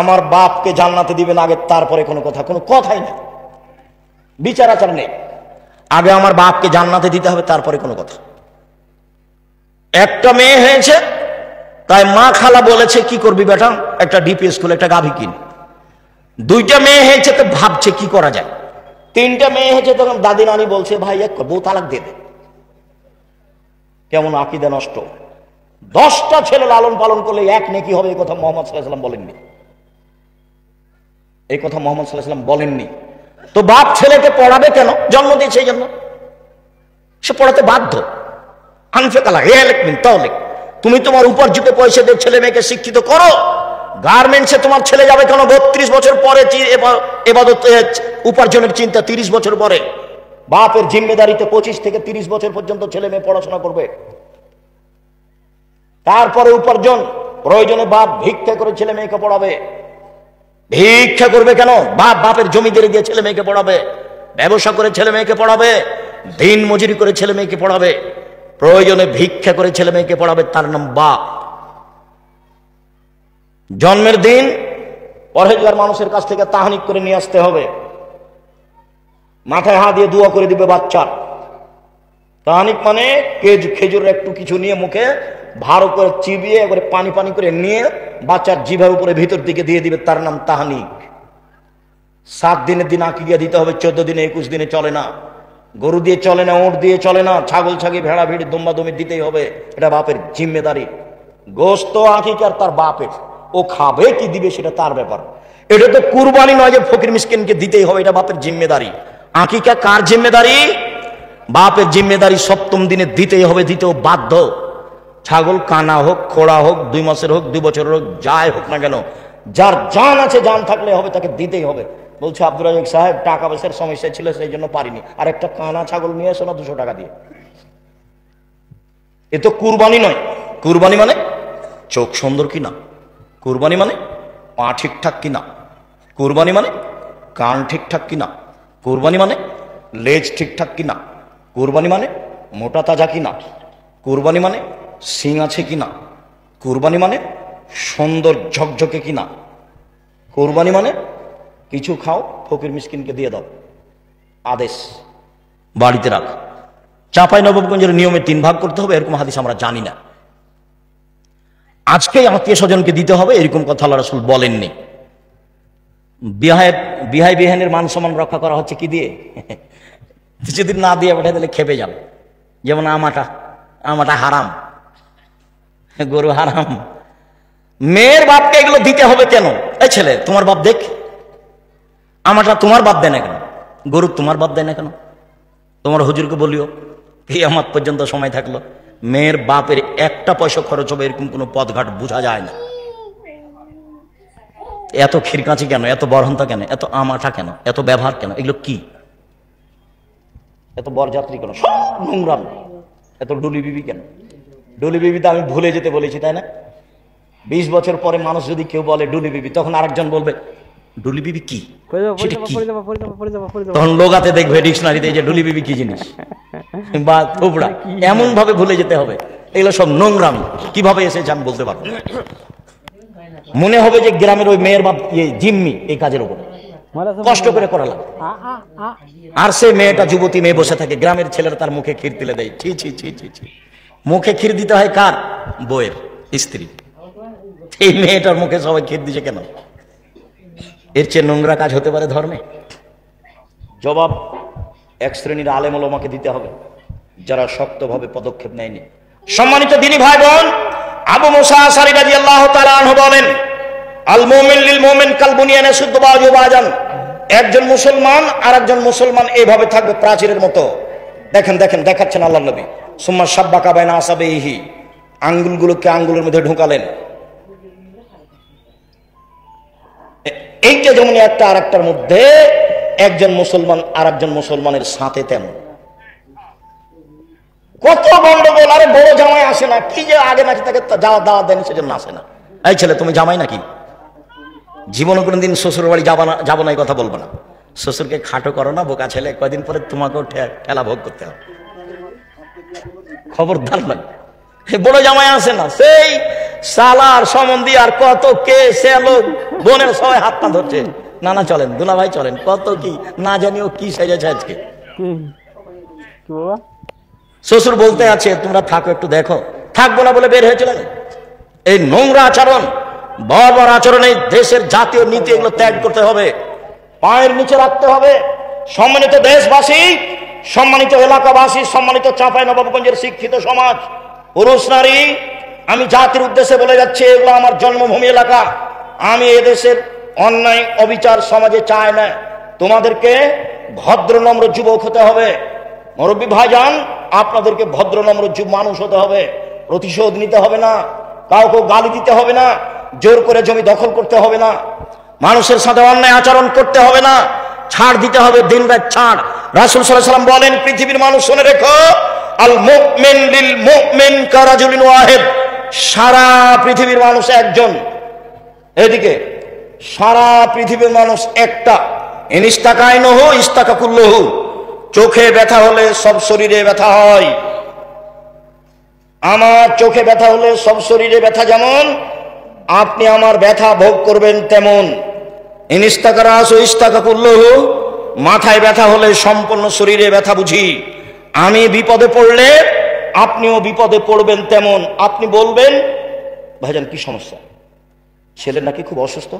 আমার বাপকে জান্নাতে দিবেন আগে, তারপরে কোনো কথাই নেই, বিচার আচার নেই, আগে আমার বাপকে জান্নাতে দিতে হবে, তারপরে কোনো কথা। একটা মেয়ে হয়েছে, তাই মা খালা বলেছে কি করবি বেটা, একটা ডিপি স্কুল, একটা গাভী কিন। 2টা মেয়ে হয়েছে তো ভাবছে কি করা যায়। 3টা মেয়ে হয়েছে, তখন দাদি নানি বলছে ভাই এক বউ তালাক দিয়ে দে। কেমন আকীদা নষ্ট। 10টা ছেলে লালন পালন করলে 1 নেকি হবে, এই কথা মুহাম্মদ সাল্লাল্লাহু আলাইহি ওয়াসাল্লাম বলেননি, এই কথা মুহাম্মদ সাল্লাল্লাহু আলাইহি ওয়াসাল্লাম বলেননি। তো বাপ ছেলেকে পড়াবে কেন? জন্ম দিয়েছে এই জন্য, সে পড়াতে বাধ্য। আনফেকালা হেলেকমিন তাওলিক, তুমি তোমার উপার্জিত পয়সা দিয়ে ছেলে মেয়েকে শিক্ষিত করো। গার্মেন্টসে তোমার ছেলে যাবে কেন? 32 বছর পরে ইবাদত উপার্জনের চিন্তা, 30 বছর পরে বাপের জিম্মেদারিতে 25 থেকে 30 বছর পর্যন্ত ছেলে মেয়ে পড়াশোনা করবে। তারপরে উপার্জন, প্রয়োজনে বাপ ভিক্ষা করে ছেলে মেয়েকে পড়াবে। ভিক্ষা করবে কেন? বাপের জমিদারি দিয়ে ছেলে মেয়েকে পড়াবে, ব্যবসা করে ছেলে মেয়েকে পড়াবে, দিন মজুরি করে ছেলে মেয়েকে পড়াবে, প্রয়োজনে ভিক্ষা করে ছেলে মেয়েকে পড়াবে, তার নাম বাপ। জন্মের দিন পরহেজগার মানুষের কাছ থেকে তাহানিক করে নিয়ে আসতে হবে, মাথায় হাত দিয়ে দোয়া করে দিবে বাচ্চার। তাহানিক মানে খেজুরের একটু কিছু নিয়ে মুখে ভালো করে চিবিয়ে একবারে পানি পানি করে নিয়ে বাচ্চার জিভার উপরে ভিতর দিকে দিয়ে দিবে, তার নাম তাহানিক। 7 দিনের দিন আকিকা দিতে হবে, 14 দিনে 21 দিনে চলে না, গরু দিয়ে চলে না, ওঁট দিয়ে চলে না, ছাগল ছাগি ভেড়া ভিড়ি দুম্বা দুমি দিতেই হবে, এটা বাপের জিম্মেদারি। গোস্ত আকিকার তার বাপের, ও খাবে কি দিবে সেটা তার ব্যাপার। এটা তো কুরবানি নয় যে ফকির মিসকিনকে দিতেই হবে, এটা বাপের জিম্মেদারি। আকিকা কার জিম্মেদারি? বাপের জিম্মেদারি। 7ম দিনে দিতেই হবে, দিতেও বাধ্য। ছাগল কানা হোক, খোড়া হোক, 2 মাসের হোক, 2 বছরের হোক, যাই হোক না কেন, যার জান আছে, জান থাকলে হবে, তাকে দিতেই হবে। বলছে আব্দুল রাজাক সাহেব টাকা পয়সার সমস্যা ছিল সেই জন্য পারিনি, আর একটা কানা ছাগল নিয়ে এসো না 200 টাকা দিয়ে। এ তো কুরবানি নয়। কুরবানি মানে চোখ সুন্দর কিনা, কুরবানি মানে পা ঠিকঠাক কিনা, কুরবানি মানে কান ঠিকঠাক কিনা, কুরবানি মানে লেজ ঠিকঠাক কিনা, কুরবানি মানে মোটা তাজা কিনা, কুরবানি মানে শিং আছে কিনা, কুরবানি মানে সুন্দর ঝকঝকে কিনা, কুরবানি মানে কিছু খাও ফকির মিসকিনকে দিয়ে দাও, আদেশ, বাড়িতে রাখ। চাঁপাইনবাবগঞ্জের নিয়মে 3 ভাগ করতে হবে, এরকম হাদিস আমরা জানি না। আজকে আত্মীয় স্বজনকে দিতে হবে এরকম কথা আল্লাহ রাসূল বলেননি। বিহাই বিহানের মান সম্মান রক্ষা করা হচ্ছে কি দিয়ে? যদি না দিয়ে পাঠাই দিলে খেপে যাবে। যেমন আমাটা হারাম, গরু হারাম। মেয়ের বাপকে এগুলো দিতে হবে কেন? এই ছেলে তোমার বাপ দেখ, আমাটা তোমার বাপ দেয় না কেন, গরু তোমার বাপ দেয় না কেন? তোমার হুজুরকে বলিও কিয়ামত পর্যন্ত সময় থাকলো মেয়ের বাপের 1টা পয়সা খরচ হবে এরকম কোনো পথঘাট বোঝা যায় না। এত খিরকাঁচি কেন, এত বরহন্তা কেন, এত আমাটা কেন, এত ব্যবহার কেন? এগুলো কি? এত বরযাত্রী কেন, সব নোংরাম। এত ডুলি বিবি কেন? ডুলি বিবিতে আমি ভুলে যেতে বলেছি, তাই না? 20 বছর পরে মানুষ যদি কেউ বলে ডুলি বিবি, তখন আরেকজন বলবে ডুলি বিবি কি, তখন লোগাতে দেখবে ডিকশনারিতে যে ডুলি বিবি কি জিনিস বা থোবড়া, এমন ভাবে ভুলে যেতে হবে। এগুলো সব নোংরামি। কিভাবে এসেছে আমি বলতে পারবো। মনে হবে যে গ্রামের ওই মেয়ের বাপ জিম্মি এই কাজের উপর, কষ্ট করে করা লাগে। আর সে মেয়েটা যুবতী মেয়ে বসে থাকে, গ্রামের ছেলেরা তার মুখে ক্ষীর তুলে দেয়। ছি ছি ছি ছি ছি। মুখে ক্ষীর দিতে হয় কার? বউয়ের, স্ত্রী। এই মেয়েটার মুখে সবাই ক্ষীর দিচ্ছে কেন? এর চেয়ে নোংরা কাজ হতে পারে ধর্মে? জবাব 1 শ্রেণীর আলেম ওলামাকে দিতে হবে, যারা শক্তভাবে পদক্ষেপ নেয়নি। সম্মানিত দিনী ভাই বোন, আবু মুসা আশআরী রাদিয়াল্লাহু তাআলা আনহু বলেন, আল মুমিন লিল মুমিন কাল বুনিয়ান ইয়াসুদ্দু বাযুহু বাযান। একজন মুসলমান আর একজন মুসলমান এইভাবে থাকবে প্রাচীরের মতো। দেখেন দেখেন, দেখাচ্ছেন আল্লাহর নবী। সুম্মা শাব্বাকা বাইনা আসাবিহি, আঙ্গুলগুলোকে আঙ্গুলের মধ্যে ঢোকালেন। এইটা যেমন একটা আর একটার মধ্যে, একজন মুসলমান আর একজন মুসলমানের সাথে তেমন। কত গন্ডগোল। আরে বড় জামাই আসে না, কি যে আগে নাকি তাকে দাওয়াত দেয়নি সেজন্য আসে না। এই ছেলে তুমি জামাই নাকি? জীবনে কোনোদিন শ্বশুর বাড়ি যাবো না এই কথা বলবো না। শ্বশুরকে খাটো করো না, বোকা ছেলে, কয়দিন পরে তোমাকেও ঠেলা ভোগ করতে হবে, খবরদার নয়। বড় জামাই আসে না, সেই সালার সম্বন্ধী আর কত কে সে লোক বোনের সবাই হাত পা ধরছে, না না চলেন দুলা ভাই চলেন, কত কি না জানিও কি সেজেছে আজকে। শ্বশুর বলতে আছে তোমরা থাকো একটু দেখো, থাকবো না বলে বের হয়ে চলে। এই নোংরা আচরণ, বর্বর আচরণ, এই দেশের জাতীয় নীতি, এগুলো ত্যাগ করতে হবে, পায়ের নিচে রাখতে হবে। সম্মানিত দেশবাসী, সম্মানিত এলাকাবাসী, সম্মানিত চাঁপাইনবাবগঞ্জের শিক্ষিত সমাজ, পুরুষ নারী, আমি জাতির উদ্দেশ্যে বলে যাচ্ছি, এগুলো আমার জন্মভূমি এলাকা। আমি এদেশের অন্যায় অবিচার সমাজে চাই না। তোমাদেরকে ভদ্র নম্র যুবক হতে হবে। মুরব্বী ভাইজান, আপনাদেরকে ভদ্র নম্র মানুষ হতে হবে। প্রতিশোধ নিতে হবে না, কাউকে গালি দিতে হবে না, জোর করে জমি দখল করতে হবে না, মানুষের সাথে অন্যায় আচরণ করতে হবে না, ছাড় দিতে হবে, দিন রাত ছাড়। রাসূল সাল্লাল্লাহু আলাইহি ওয়াসাল্লাম বলেন, পৃথিবীর মানুষ শুনে রেখো, আল মুমিন লিল মুমিন কারাজুলিন ওয়াহিদ। সারা পৃথিবীর মানুষ একজন। এদিকে সারা পৃথিবীর মানুষ একটা। ইনিস্তাকাইনহু ইস্তাকাকুল্লহু। চোখে ব্যথা হলে সব শরীরে ব্যথা হয়। আমার চোখে ব্যথা হলে সব শরীরে ব্যথা যেমন, আপনি আমার ব্যথা ভোগ করবেন তেমন। ইনিস্তাকারাস ও ইস্তাকাকুল্লহ, মাথায় ব্যথা হলে সম্পূর্ণ শরীরে ব্যথা বুঝি। আমি বিপদে পড়লে আপনিও বিপদে পড়বেন তেমন। আপনি বলবেন, ভাইজান কি সমস্যা? ছেলে নাকি খুব অসুস্থ,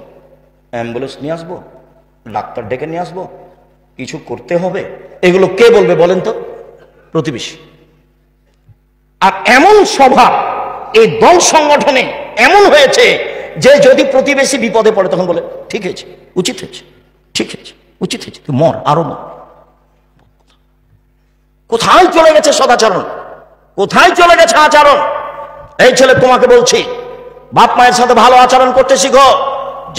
অ্যাম্বুলেন্স নিয়ে আসবো, ডাক্তার ডেকে নিয়ে আসবো, কিছু করতে হবে। এগুলো কে বলবে বলেন তো? প্রতিবেশী। আর এমন স্বভাব এই দল সংগঠনে এমন হয়েছে যে যদি প্রতিবেশী বিপদে পড়ে তখন বলে ঠিক হয়েছে, উচিত হয়েছে, ঠিক হয়েছে, উচিত হয়েছে, তুই মর, আরো মর। কোথায় চলে গেছে সদাচরণ? কোথায় চলে গেছে আচরণ? এই ছেলে তোমাকে বলছি, বাপ মায়ের সাথে ভালো আচরণ করতে শিখো।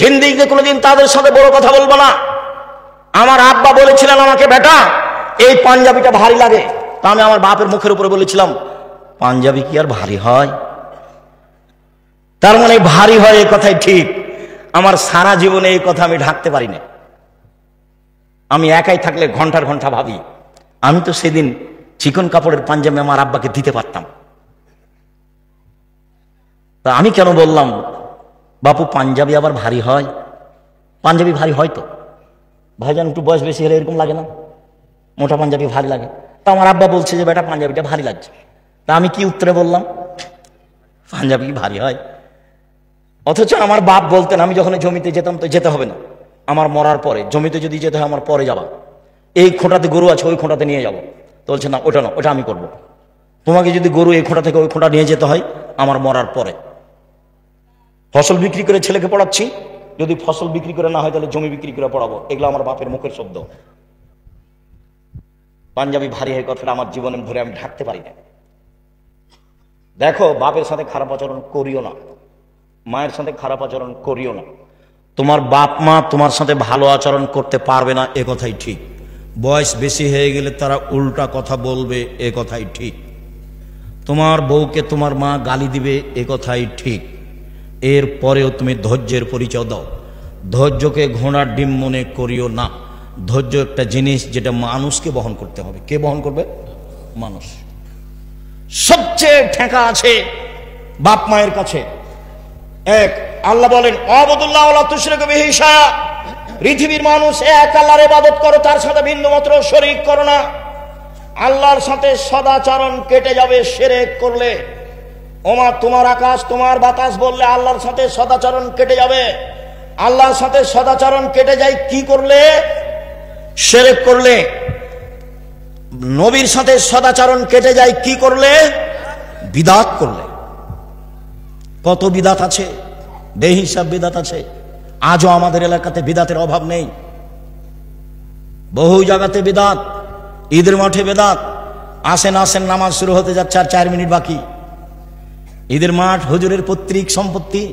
জিন্দিগিতে কোনোদিন তাদের সাথে বড় কথা বলবো না। আমার আব্বা বলেছিলেন আমাকে, বেটা এই পাঞ্জাবিটা ভারী লাগে। তা আমি আমার বাপের মুখের উপরে বলেছিলাম, পাঞ্জাবি কি আর ভারী হয়? তার মানে ভারী হয় এই কথাই ঠিক। আমার সারা জীবনে এই কথা আমি ঢাকতে পারি না। আমি একাই থাকলে ঘন্টার ঘন্টা ভাবি, আমি তো সেদিন চিকন কাপড়ের পাঞ্জাবি আমার আব্বাকে দিতে পারতাম। তা আমি কেন বললাম বাপু পাঞ্জাবি আবার ভারী হয়? পাঞ্জাবি ভারী হয় তো ভাইজান, একটু বয়স বেশি হলে এরকম লাগে না? মোটা পাঞ্জাবি ভারী লাগে। তা আমার আব্বা বলছে যে বেটা পাঞ্জাবিটা ভারী লাগছে। তা আমি কি উত্তরে বললাম? পাঞ্জাবি ভারী হয়। অথচ আমার বাপ বলতেন, আমি যখন জমিতে যেতাম তো যেতে হবে না, আমার মরার পরে জমিতে যদি যেতে হয় আমার পরে যাবা, এই খোঁটাতে গরু আছে ওই খোঁটাতে নিয়ে যাবো। তো বলছে না ওটা না, ওটা আমি করবো। তোমাকে যদি গরু এই খোঁটা থেকে ওই খোঁটা নিয়ে যেতে হয় আমার মরার পরে। ফসল বিক্রি করে ছেলেকে পড়াচ্ছি, যদি ফসল বিক্রি করে না হয় তাহলে জমি বিক্রি করে পড়াবো। এগুলো আমার বাপের মুখের শব্দ। পাঞ্জাবি ভারী হয় কথাটা আমার জীবনে ধরে আমি ঢাকতে পারি না। দেখো, বাপের সাথে খারাপ আচরণ করিও না, মায়ের সাথে খারাপ আচরণ করিও না। তোমার বাপ মা তোমার সাথে ভালো আচরণ করতে পারবে না, এ কথাই ঠিক। বয়স বেশি হয়ে গেলে তারা উল্টা কথা বলবে, এ কথাই ঠিক। তোমার বউকে তোমার মা গালি দিবে, এ কথাই ঠিক। এর পরেও তুমি ধৈর্যের পরিচয় দাও। ধৈর্যকে ঘোড়ার ডিম মনে করিও না। ধৈর্য একটা জিনিস যেটা মানুষকে বহন করতে হবে। কে বহন করবে? মানুষ। সবচেয়ে ঠেকা আছে বাপ মায়ের কাছে। এক, আল্লাহ বলেন অবদুল্লাহ ওয়ালা তুশরিকু বিহি শাইআ, পৃথিবীর মানুষ এক আল্লাহর ইবাদত করো, তার সাথে বিন্দুমাত্র শরীক করো না। আল্লাহর সাথে সদাচরণ কেটে যাবে শিরক করলে। ওমা তোমার আকাশ তোমার বাতাস বললে আল্লাহর সাথে সদাচরণ কেটে যাবে। আল্লাহর সাথে সদাচরণ কেটে যায় কি করলে? শিরক করলে। নবীর সাথে সদাচরণ কেটে যায় কি করলে? বিদআত করলে। কত বিদআত আছে, বেহিসাব বিদআত আছে। আজও আমাদের এলাকাতে বিদআতের অভাব নেই। বহু জায়গাতে বিদআত। ঈদের মাঠে বিদআত। আসেন আসেন নামাজ শুরু হতে যাচ্ছে আর 4 মিনিট বাকি। ঈদের মাঠ হুজুরের পৈতৃক সম্পত্তি।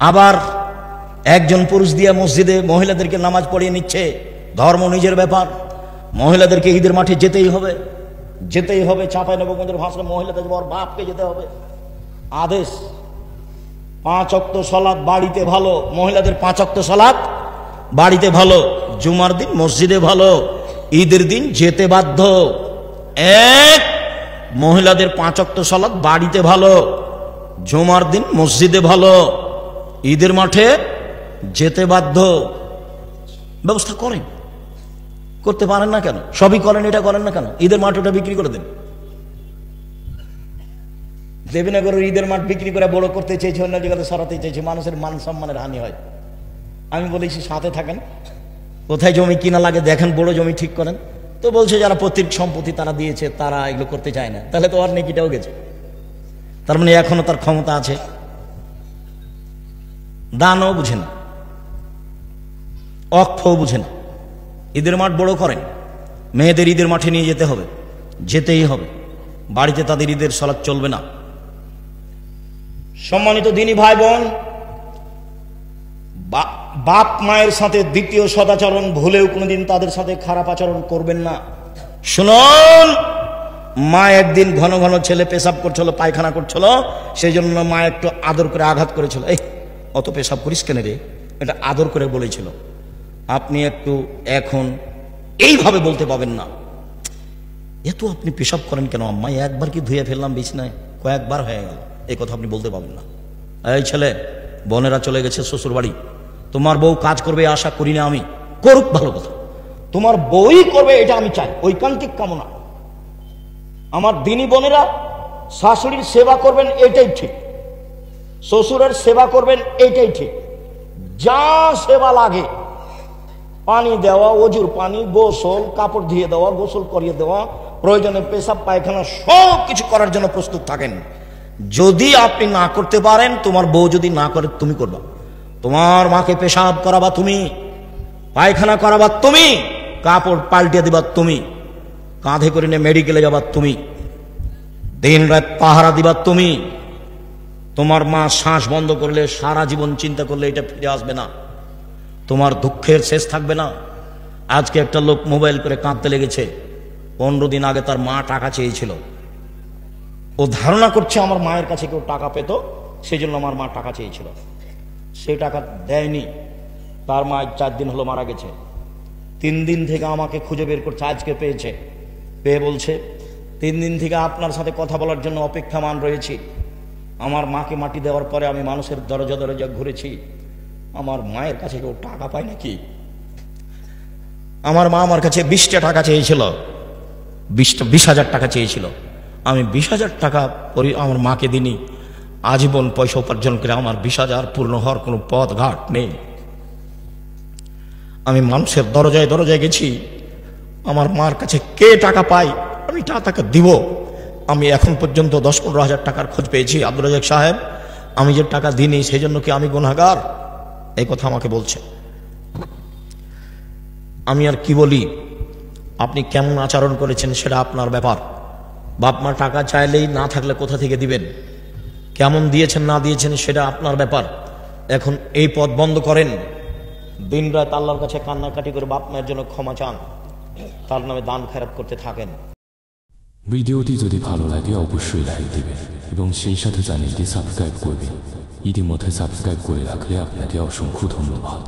আবার একজন পুরুষ দিয়ে মসজিদে মহিলাদেরকে নামাজ পড়িয়ে নিচ্ছে। ধর্ম নিজের ব্যাপার, মহিলাদেরকে ঈদের মাঠে যেতেই হবে, যেতেই হবে। চাঁপাইনবাবগঞ্জের ভাষায় মহিলাদের ওর বাপকে যেতে হবে। আদেশ 5 ওয়াক্ত সালাত বাড়িতে ভালো, মহিলাদের 5 ওয়াক্ত সালাত বাড়িতে ভালো, জুমার দিন মসজিদে ভালো, ঈদের দিন যেতে বাধ্য। এক, মহিলাদের 5 ওয়াক্ত সালাত বাড়িতে ভালো, জুমার দিন মসজিদে ভালো, ঈদের মাঠে যেতে বাধ্য। ব্যবস্থা করেন, করতে পারেন না কেন? সবই করেন, এটা করেন না কেন? ঈদের মাঠ ওটা বিক্রি করে দেন। দেবীনগরের ঈদের মাঠ বিক্রি করে বড় করতে চেয়েছে, অন্য জায়গাতে সরাতে চেয়েছে, মানুষের মান সম্মানের হানি হয়। আমি বলেছি সাথে থাকেন, কোথায় জমি কিনা লাগে দেখেন, বড় জমি ঠিক করেন। তো বলছে যারা পৈতৃক সম্পত্তি তারা দিয়েছে, তারা এগুলো করতে চায় না। তাহলে তো আর নেকিটাও গেছে। তার মানে এখনো তার ক্ষমতা আছে। দানও বুঝে না, অক্ষও বুঝে না। ঈদের মাঠ বড় করেন, মেয়েদের ঈদের মাঠে নিয়ে যেতে হবে, যেতেই হবে। বাড়িতে তাদের ঈদের সালাত চলবে না। সম্মানিত দিনী ভাই বোন, বাপ মায়ের সাথে দ্বিতীয় সদাচরণ ভুলেও কোনোদিন তাদের সাথে খারাপ আচরণ করবেন না। শুনুন, মা একদিন ঘন ঘন ছেলে পেশাব করছিল, পায়খানা করছিল, সেই জন্য মা একটু আদর করে আঘাত করেছিল। এই অত পেশাব করিস কেন রে, এটা আদর করে বলেছিল। আপনি একটু এখন এইভাবে বলতে পাবেন না, এত আপনি পেশাব করেন কেন আম্মা? একবার কি ধুয়ে ফেললাম বিছানায়, কয়েকবার হয়ে গেল, এই কথা আপনি বলতে পাবেন না। এই ছেলে, বোনেরা চলে গেছে শ্বশুর বাড়ি, তোমার বউ কাজ করবে আশা করি না আমি, করুক ভালো কথা, তোমার বউই করবে এটা আমি চাই, ঐকান্তিক কামনা। আমার দিনী বোনেরা শাশুড়ির সেবা করবেন এটাই ঠিক, শ্বশুরের সেবা করবেন এটাই ঠিক। যা সেবা লাগে, পানি দেওয়া, অজুর পানি, গোসল, কাপড় ধুয়ে দেওয়া, গোসল করিয়ে দেওয়া, প্রয়োজনে পেশাব পায়খানা সব কিছু করার জন্য প্রস্তুত থাকেন। যদি আপনি না করতে পারেন, তোমার বউ যদি না করে তুমি করবা। তোমার মাকে পেশাব করাবা তুমি, পায়খানা করাবা তুমি, কাপড় পাল্টে দিবা তুমি, কাঁধে করে নিয়ে মেডিকেলে যাবা তুমি, দিন রাত পাহারা দিবা তুমি। তোমার মা শ্বাস বন্ধ করলে, সারা জীবন চিন্তা করলে এটা ফিরে আসবে না, তোমার দুঃখের শেষ থাকবে না। আজকে একটা লোক মোবাইল করে কাঁদতে লেগেছে, 15 দিন আগে তার মা টাকা চেয়েছিল, ও ধারণা করছে আমার মায়ের কাছে কেউ টাকা পেত, সেই জন্য আমার মা টাকা চেয়েছিল, সে টাকা দেয়নি। তার মা 4 দিন হলো মারা গেছে, 3 দিন থেকে আমাকে খুঁজে বের করছে, আজকে পেয়েছে, পেয়ে বলছে 3 দিন থেকে আপনার সাথে কথা বলার জন্য অপেক্ষামান রয়েছি। আমার মাকে মাটি দেওয়ার পরে আমি মানুষের দরজা দরজা ঘুরেছি, আমার মায়ের কাছে কেউ টাকা পায় নাকি? আমার মা আমার কাছে 20টা টাকা চেয়েছিল, 20,000 টাকা চেয়েছিল, আমি 20,000 টাকা আমার মাকে দিনি। আজীবন পয়সা উপার্জন করে আমার 20,000 পূর্ণ হওয়ার কোনো পথ ঘাট নেই। আমি মানুষের দরজায় দরজায় গেছি, আমার মার কাছে কে টাকা পায় আমি টাকা দিব। আমি এখন পর্যন্ত 10-15 হাজার টাকার খোঁজ পেয়েছি। আব্দুর রাজ্জাক সাহেব, আমি যে টাকা দিইনি সেই জন্য কি আমি গুনাহগার? এই কথা আমাকে বলছে। আমি আর কি বলি? আপনি কেমন আচরণ করেছেন সেটা আপনার ব্যাপার। বাপ মা টাকা চাইলেই না থাকলে কোথা থেকে দিবেন? কেমন দিয়েছেন না দিয়েছেন সেটা আপনার ব্যাপার। এখন এই পথ বন্ধ করেন, দিন রাত আল্লাহর কাছে কান্নাকাটি করে বাপ মায়ের জন্য ক্ষমা চান, তার নামে দান খেরাত করতে থাকেন। ভিডিওটি যদি ভালো লাগে অবশ্যই লাইক দিবেন এবং সেই সাথে চ্যানেলটি সাবস্ক্রাইব করবেন। ইতিমধ্যে সাবস্ক্রাইব করে রাখলে আপনাকে অসংখ্য ধন্যবাদ।